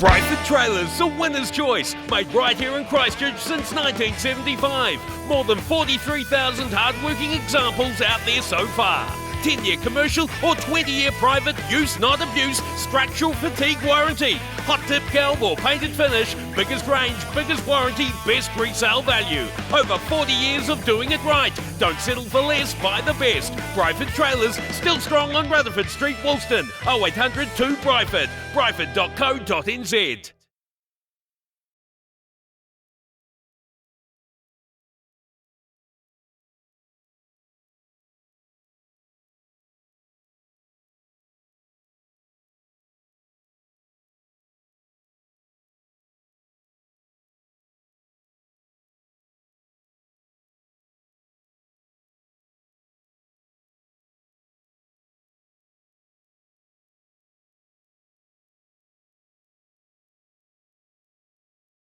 Briford Trailers, the winner's choice, made right here in Christchurch since 1975. More than 43,000 hard-working examples out there so far. 10-year commercial or 20-year private use not abuse structural fatigue warranty. Hot tip galv or painted finish, biggest range, biggest warranty, best resale value. Over 40 years of doing it right. Don't settle for less, buy the best. Briford Trailers, still strong on Rutherford Street, Woolston. 0800 2 Briford. Briford.co.nz.